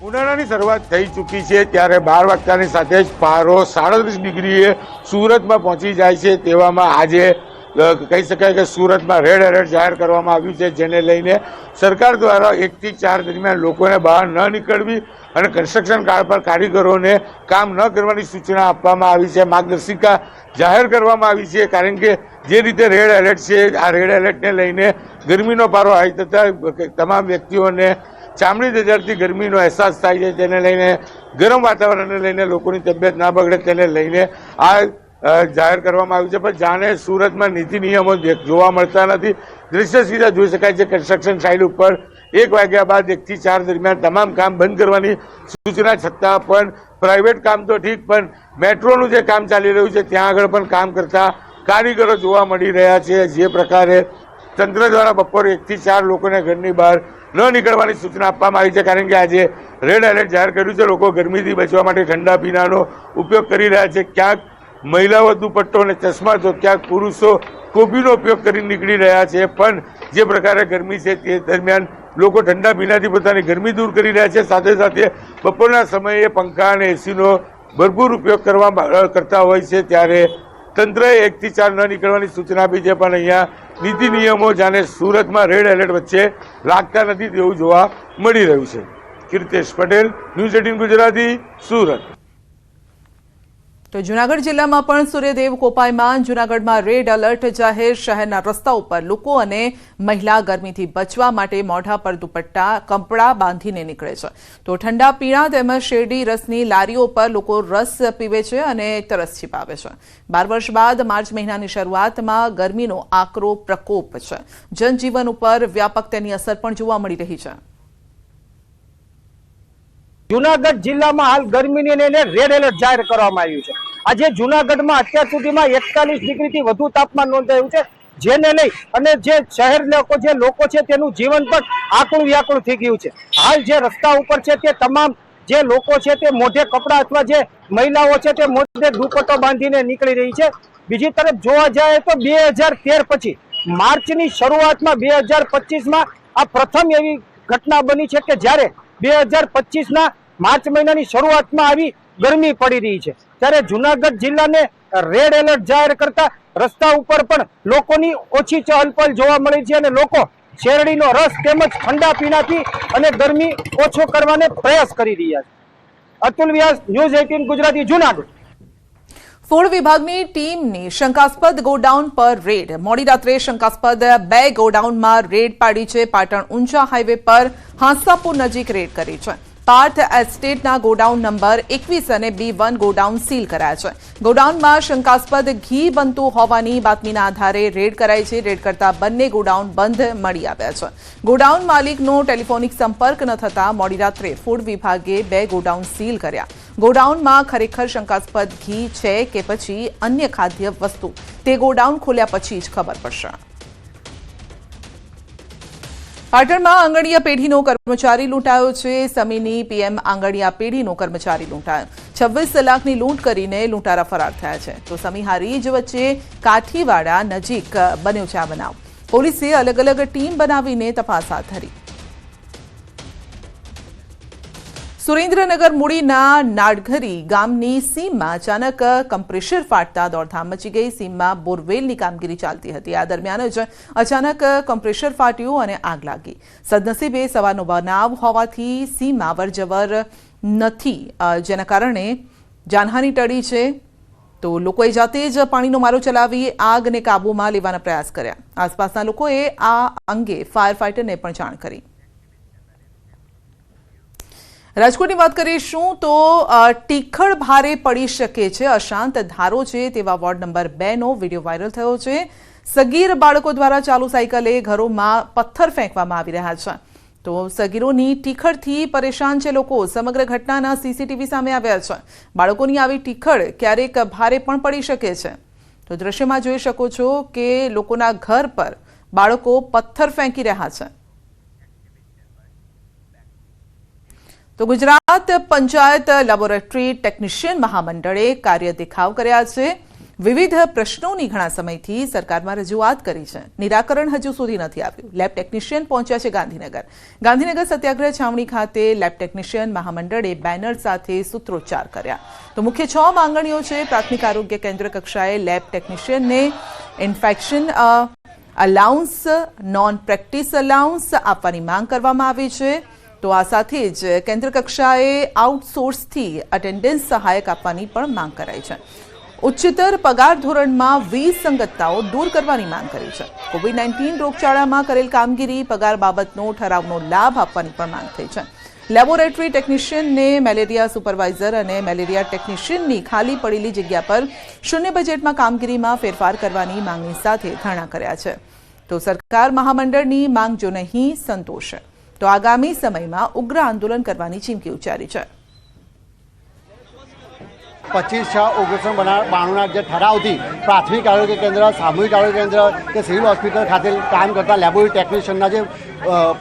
ઉનાળાની શરૂઆત થઈ ચૂકી છે ત્યારે 12 વાગ્યાની સાથે જ પારો 37 ડિગ્રીએ સુરતમાં પહોંચી જાય છે। તેવામાં આજે કહી શકાય કે સુરતમાં રેડ એલર્ટ જાહેર કરવામાં આવ્યું છે, જેને લઈને સરકાર દ્વારા 1 થી 4 દરમિયાન લોકોને બહાર ન નીકળવી અને કન્સ્ટ્રક્શન કાર્ડ પર કારીગરોને કામ ન કરવાની સૂચના આપવામાં આવી છે। માર્ગદર્શિકા જાહેર કરવામાં આવી છે, કારણ કે જે રીતે રેડ એલર્ટ છે, આ રેડ એલર્ટને લઈને ગરમીનો પારો હાઈ થતાં તમામ વ્યક્તિઓને ચામડી દજાડતી ગરમીનો અહેસાસ થાય છે, તેને લઈને ગરમ વાતાવરણને લઈને લોકોની તબિયત ના બગડે તેને લઈને આ જાહેર કરવામાં આવ્યું છે। પણ જાણે સુરતમાં નીતિ નિયમો જોવા મળતા નથી। દ્રશ્ય સીધા જોઈ શકાય છે કન્સ્ટ્રક્શન સાઇટ ઉપર 1 વાગ્યા બાદ 1 થી 4 દરમિયાન તમામ કામ બંધ કરવાની સૂચના છતાં પણ પ્રાઇવેટ કામ તો ઠીક, પણ મેટ્રોનું જે કામ ચાલી રહ્યું છે ત્યાં આગળ પણ કામ કરતા કારીગરો જોવા મળી રહ્યા છે। જે પ્રકારે તંત્ર દ્વારા બપોરે 1 થી 4 લોકોને ઘરની બહાર ન નીકળવાની સૂચના આપવામાં આવી છે, કારણ કે આજે રેડ એલર્ટ જાહેર કર્યું છે। લોકો ગરમીથી બચવા માટે ઠંડા પીણાનો ઉપયોગ કરી રહ્યા છે। ક્યાંક મહિલાઓ દુપટ્ટો અને ચશ્મા તો ક્યાંક પુરુષો કોપીનો ઉપયોગ કરી નીકળી રહ્યા છે। પણ જે પ્રકારે ગરમી છે તે દરમિયાન લોકો ઠંડા પીણાથી પોતાની ગરમી દૂર કરી રહ્યા છે। સાથે સાથે બપોરના સમયે પંખા અને એસીનો ભરપૂર ઉપયોગ કરતા હોય છે, ત્યારે તંત્રએ 1 થી 4 ન નીકળવાની સૂચના આપી છે। પણ અહીંયા નીતિ નિયમો જાણે સુરતમાં રેડ એલર્ટ વચ્ચે લાગતા નથી તેવું જોવા મળી રહ્યું છે। કીર્તેશ પટેલ, ન્યૂઝ 18 ગુજરાતી, સુરત। તો જૂનાગઢ જિલ્લામાં પણ સૂર્યદેવ કોપાયમાન। જૂનાગઢમાં રેડ એલર્ટ જાહેર। શહેરના રસ્તા ઉપર લોકો અને મહિલા ગરમીથી બચવા માટે મોઢા પર દુપટ્ટા કપડા બાંધીને નીકળે છે, તો ઠંડા પીણા તેમજ શેરડી રસની લારીઓ પર લોકો રસ પીવે છે અને તરસ છીપાવે છે। 12 વર્ષ બાદ માર્ચ મહિનાની શરૂઆતમાં ગરમીનો આકરો પ્રકોપ છે। જનજીવન ઉપર વ્યાપક તેની અસર પણ જોવા મળી રહી છે। જૂનાગઢ જિલ્લામાં હાલ ગરમીને લઈને રેડ એલર્ટ જાહેર કરવામાં આવ્યું છે। આજે જૂનાગઢમાં અત્યાર સુધીમાં 41 ડિગ્રીથી વધુ તાપમાન નોંધાયું છે, જેને લઈ અને જે શહેર લોકો છે તેનું જીવન પણ આકળું વ્યાકળું થઈ ગયું છે। હાલ જે રસ્તા ઉપર છે તે તમામ જે લોકો છે તે મોઢે કપડા અથવા જે મહિલાઓ છે તે મોઢે દુપટ્ટો બાંધીને નીકળી રહી છે। બીજી તરફ જોવા જાય તો 2013 પછી માર્ચની શરૂઆતમાં 2025માં આ પ્રથમ એવી ઘટના બની છે કે જ્યારે 2025ના માર્ચ મહિનાની શરૂઆતમાં આવી ગરમી પડી રહી છે, ત્યારે જૂનાગઢ જિલ્લાને રેડ એલર્ટ જાહેર કરતા રસ્તા ઉપર પણ લોકોની ઓછી ચહલપહલ જોવા મળી છે અને લોકો શેરડીનો રસ તેમજ ઠંડા પીણાથી અને ગરમી ઓછો કરવાનો પ્રયાસ કરી રહ્યા છે। અતુલ વ્યાસ, ન્યૂઝ 18 ગુજરાતી, જૂનાગઢ। ફૂડ વિભાગની ટીમની શંકાસ્પદ ગોડાઉન પર રેડ। મોડી રાત્રે શંકાસ્પદ 2 ગોડાઉનમાં રેડ પાડી છે। પાટણ ઊંઝા હાઈવે પર હાંસાપુર નજીક રેડ કરી છે। પાર્થ એસ્ટેટના ગોડાઉન નંબર 21 અને B1 ગોડાઉન સીલ કરાયા છે। ગોડાઉનમાં શંકાસ્પદ ઘી બનતું હોવાની બાતમીના આધારે રેડ કરાઈ છે। રેડ કરતા બંને ગોડાઉન બંધ મળી આવ્યા છે। ગોડાઉન માલિકનો ટેલિફોનિક સંપર્ક ન થતા મોડી રાત્રે ફૂડ વિભાગે 2 ગોડાઉન સીલ કર્યા। ગોડાઉનમાં ખરેખર શંકાસ્પદ ઘી છે કે પછી અન્ય ખાદ્ય વસ્તુ, તે ગોડાઉન ખોલ્યા પછી જ ખબર પડશે। પાટણમાં આંગણિયા પેઢીનો કર્મચારી લૂંટાયો છે। સમીની PM આંગણિયા પેઢીનો કર્મચારી લૂંટાયો। 26 લાખની લૂંટ કરીને લૂંટારા ફરાર થયા છે। તો સમી હારીજ વચ્ચે કાઠીવાડા નજીક બન્યો છે આ બનાવ। પોલીસે અલગ અલગ ટીમ બનાવીને તપાસ હાથ ધરી। સુરેન્દ્રનગર મૂડીના નાડઘરી ગામની સીમમાં અચાનક કમ્પ્રેસર ફાટતા દોડધામ મચી ગઈ। સીમમાં બોરવેલની કામગીરી ચાલતી હતી। આ દરમિયાન જ અચાનક કમ્પ્રેસર ફાટ્યું અને આગ લાગી। સદનસીબે સવારનો બનાવ હોવાથી સીમમાં અવરજવર નથી, જેના કારણે જાનહાની ટળી છે। તો લોકોએ જાતે જ પાણીનો મારો ચલાવી આગને કાબૂમાં લેવાના પ્રયાસ કર્યા। આસપાસના લોકોએ આ અંગે ફાયર ફાઇટરને પણ જાણ કરી। રાજકોટની વાત કરીશું તો ટીખળ ભારે પડી શકે છે। અશાંત ધારો છે તેવા વોર્ડ નંબર 2નો વિડીયો વાયરલ થયો છે। સગીર બાળકો દ્વારા ચાલુ સાયકલે ઘરોમાં પથ્થર ફેંકવામાં આવી રહ્યા છે, તો સગીરોની ટીખળથી પરેશાન છે લોકો। સમગ્ર ઘટનાના CCTV સામે આવ્યા છે। બાળકોની આવી ટીખળ ક્યારેક ભારે પણ પડી શકે છે। તો દ્રશ્યમાં જોઈ શકો છો કે લોકોના ઘર પર બાળકો પથ્થર ફેંકી રહ્યા છે। તો ગુજરાત પંચાયત લેબોરેટરી ટેકનિશિયન મહામંડળે કાર્ય દેખાવ કર્યા છે। વિવિધ પ્રશ્નોની ઘણા સમયથી સરકારમાં રજૂઆત કરી છે, નિરાકરણ હજુ સુધી નથી આવ્યું. લેબ ટેકનિશિયન પહોંચ્યા છે ગાંધીનગર સત્યાગ્રહ છાવણી ખાતે લેબ ટેકનિશિયન મહામંડળે બેનર સાથે સૂત્રોચ્ચાર કર્યા. તો મુખ્ય 6 માંગણીઓ છે. પ્રાથમિક આરોગ્ય કેન્દ્ર કક્ષાએ લેબ ટેકનિશિયનને infection allowance, non practice allowance આપવાની માંગ કરવામાં આવી છે. તો આ સાથે જ કેન્દ્ર કક્ષાએ આઉટસોર્સથી અટેન્ડન્સ સહાયક આપવાની પણ માંગ કરાઈ છે. ઉચ્ચતર પગાર ધોરણમાં વિસંગતતાઓ દૂર કરવાની માંગ કરી છે. કોવિડ-19 રોગચાળામાં કરેલ કામગીરી, પગાર બાબતનો ઠરાવનો લાભ આપવાની પણ માંગ થઈ છે. લેબોરેટરી ટેકનિશિયનને મેલેરિયા સુપરવાઇઝર અને મેલેરિયા ટેકનિશિયનની ખાલી પડેલી જગ્યા પર શૂન્ય બજેટમાં કામગીરીમાં ફેરફાર કરવાની માંગણી સાથે ધરણા કર્યા છે. તો સરકાર મહામંડળની માંગ જો નહીં સંતોષે તો આગામી સમયમાં ઉગ્ર આંદોલન કરવાની ચીમકી ઉચ્ચારી છે. 25/6/1992 જે ઠરાવથી પ્રાથમિક આરોગ્ય કેન્દ્ર, સામૂહિક આરોગ્ય કેન્દ્ર કે સિવિલ હોસ્પિટલ ખાતે કામ કરતા લેબોરેટરી ટેકનિશિયનના જે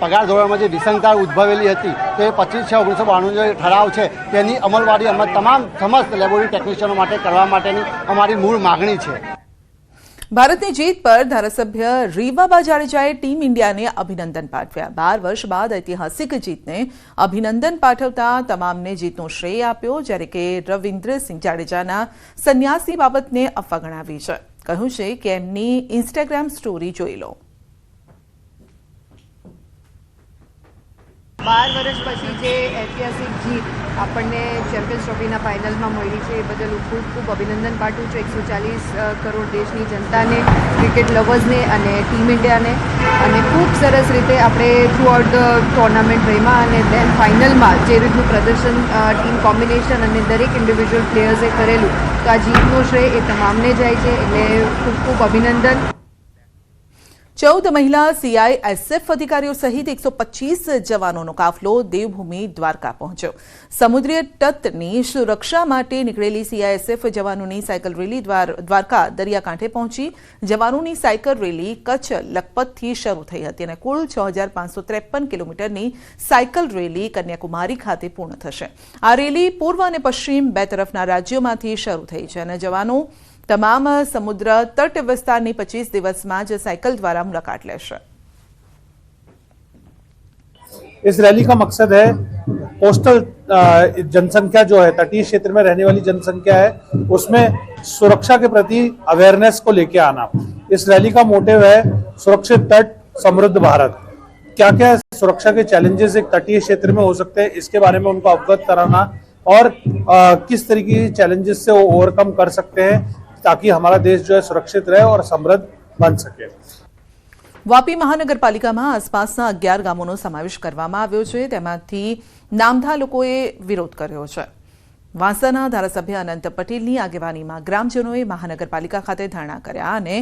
પગાર ધોરણમાં જે વિસંગતતા ઉદ્ભવેલી હતી તો એ 25/6/1992 જે ઠરાવ છે તેની અમલવારી અમે તમામ સમસ્ત લેબોરેટરી ટેકનિશિયનો માટે કરવા માટેની અમારી મૂળ માગણી છે. ભારતની જીત પર ધારાસભ્ય રીવાબા જાડેજાએ ટીમ ઇન્ડિયાને અભિનંદન પાઠવ્યા. 12 વર્ષ બાદ ઐતિહાસિક જીતને અભિનંદન પાઠવતા તમામને જીતનો શ્રેય આપ્યો, જ્યારે કે રવિન્દ્રસિંહ જાડેજાના સંન્યાસની બાબતને અફવા ગણાવી છે. કહ્યું છે કે એમની ઇન્સ્ટાગ્રામ સ્ટોરી જોઈ લો. 12 વર્ષ પછી જે ઐતિહાસિક જીત આપણને ચેમ્પિયન્સ ટ્રોફીના ફાઇનલમાં મળી છે એ બદલ હું ખૂબ ખૂબ અભિનંદન પાઠવું છું 140 કરોડ દેશની જનતાને, ક્રિકેટ લવર્સને અને ટીમ ઇન્ડિયાને. અને ખૂબ સરસ રીતે આપણે થ્રુ આઉટ ધ ટુર્નામેન્ટ રહીમાં અને દેન ફાઇનલમાં જે રીતનું પ્રદર્શન, ટીમ કોમ્બિનેશન અને દરેક ઇન્ડિવિજ્યુઅલ પ્લેયર્સે કરેલું, તો આ જીતનો શ્રેય એ તમામને જાય છે. એટલે ખૂબ ખૂબ અભિનંદન. 14 મહિલા CISF અધિકારીઓ સહિત 125 જવાનોનો કાફલો દેવભૂમિ દ્વારકા પહોંચ્યો. સમુદ્રીય તટની સુરક્ષા માટે નીકળેલી CISF જવાનોની સાયકલ રેલી દ્વારકા દરિયાકાંઠે પહોંચી. જવાનોની સાયકલ રેલી કચ્છ લખપતથી શરૂ થઈ હતી અને કુલ 6553 કિલોમીટરની સાયકલ રેલી કન્યાકુમારી ખાતે પૂર્ણ થશે. આ રેલી પૂર્વ અને પશ્ચિમ બે તરફના રાજ્યોમાંથી શરૂ થઈ છે અને જવાનો તમામ સમુદ્ર તટ વિસ્તારની 25 દિવસમાં જ साइकिल द्वारा मुलाकात लेशे. इस रैली का मकसद है कोस्टल जनसंख्या जो है, तटीय क्षेत्र में रहने वाली जनसंख्या है, उसमें सुरक्षा के प्रति अवेयरनेस को लेके आना. इस रैली का मोटिव है सुरक्षित तट समृद्ध भारत. क्या क्या सुरक्षा के चैलेंजेस एक तटीय क्षेत्र में हो सकते हैं, इसके बारे में उनको अवगत कराना और किस तरीके के चैलेंजेस से वो ओवरकम कर सकते हैं ताकि हमारा देश जो है सुरक्षित रहे और समृद्ध बन सके. વાપી મહાનગરપાલિકામાં આસપાસના 11 ગામોનો સમાવેશ કરવામાં આવ્યો છે. તેમાંથી નામધા લોકોએ વિરોધ કર્યો છે. વાંસાના ધારાસભ્ય અનંત પટેલની આગેવાનીમાં ગ્રામજનોએ મહાનગરપાલિકા ખાતે ધરણા કર્યા અને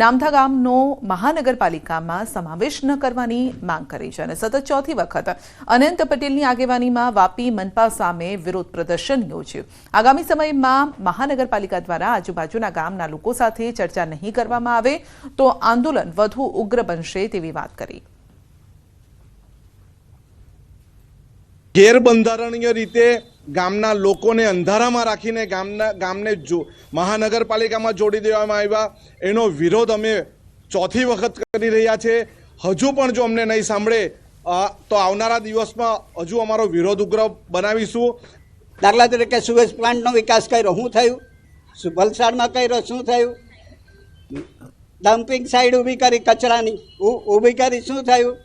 નામધા ગામનો મહાનગરપાલિકામાં સમાવેશ ન કરવાની માંગ કરી છે અને સતત ચોથી વખત અનંત પટેલની આગેવાનીમાં વાપી મનપા સામે વિરોધ પ્રદર્શન યોજ્યું. આગામી સમયમાં મહાનગરપાલિકા દ્વારા આજુબાજુના ગામના લોકો સાથે ચર્ચા નહીં કરવામાં આવે તો આંદોલન વધુ ઉગ્ર બનશે તેવી વાત કરી. ગેરબંધારણીય રીતે ગામના લોકોને અંધારામાં રાખીને ગામને મહાનગરપાલિકામાં જોડી દેવામાં આવ્યા, એનો વિરોધ અમે ચોથી વખત કરી રહ્યા છે. હજુ પણ જો અમને નહીં સાંભળે તો આવનારા દિવસમાં હજુ અમારો વિરોધ ઉગ્ર બનાવીશું. દાખલા તરીકે સુએઝ પ્લાન્ટનો વિકાસ કર્યો, શું થયું? વલસાડમાં કર્યો, શું થયું? ડમ્પિંગ સાઇડ ઊભી કરી, કચરાની ઊભી કરી, શું થયું?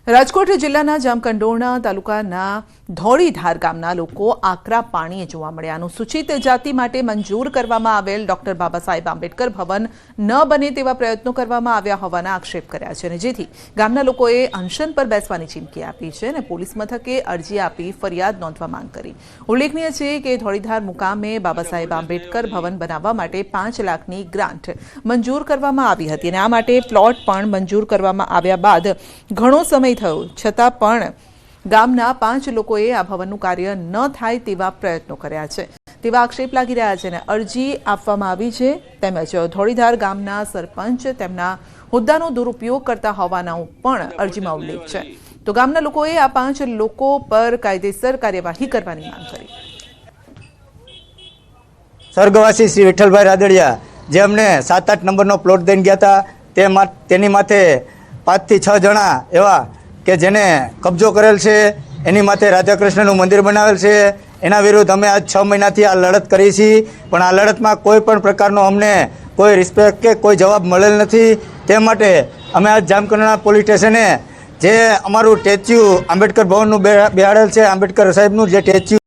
રાજકોટ જિલ્લાના જામકંડોરણા તાલુકાના ધોળીધાર ગામના લોકો આકરા પાણીએ જોવા મળ્યા. અનુસૂચિત જાતિ માટે મંજૂર કરવામાં આવેલ ડોક્ટર બાબા સાહેબ આંબેડકર ભવન ન બને તેવા પ્રયત્નો કરવામાં આવ્યા હોવાના આક્ષેપ કર્યા છે અને જેથી ગામના લોકોએ અનશન પર બેસવાની ચીમકી આપી છે અને પોલીસ મથકે અરજી આપી ફરિયાદ નોંધવા માંગ કરી. ઉલ્લેખનીય છે કે ધોળીધાર મુકામે બાબા સાહેબ આંબેડકર ભવન બનાવવા માટે 5 લાખની ગ્રાન્ટ મંજૂર કરવામાં આવી હતી અને આ માટે પ્લોટ પણ મંજૂર કરવામાં આવ્યા બાદ ઘણો સમય થયો છતાં પણ ગામના 5 લોકોએ આ ભવનનું કાર્ય ન થાય તેવા પ્રયત્નો કર્યા છે તેવા આક્ષેપ લાગી રહ્યા છે અને અરજી આપવામાં આવી છે. તેમજ ધોળીધાર ગામના સરપંચ તેમના હોદ્દાનો દુરુપયોગ કરતા હોવાનો પણ અરજીમાં ઉલ્લેખ છે. તો ગામના લોકોએ આ 5 લોકો પર કાયદેસર કાર્યવાહી કરવાની માંગ કરી. સ્વર્ગવાસી શ્રી વિઠ્ઠલભાઈ રાદડિયા જે અમને 7-8 નંબરનો પ્લોટ દઈને ગયા હતા તેની માથે 5 થી 6 જણા એવા કે જેને કબજો કરેલ છે, એની માથે રાધાકૃષ્ણનું મંદિર બનાવેલ છે, એના વિરુદ્ધ અમે આજ 6 મહિનાથી આ લડત કરી છીએ, પણ આ લડતમાં કોઈ પણ પ્રકારનો અમને કોઈ રિસ્પેક્ટ કે કોઈ જવાબ મળેલ નથી. તે માટે અમે આજ જામકંડોરણા પોલીસ સ્ટેશને જે અમારું સ્ટેચ્યુ આંબેડકર ભવનનું બેહાડેલ છે, આંબેડકર સાહેબનું જે સ્ટેચ્યુ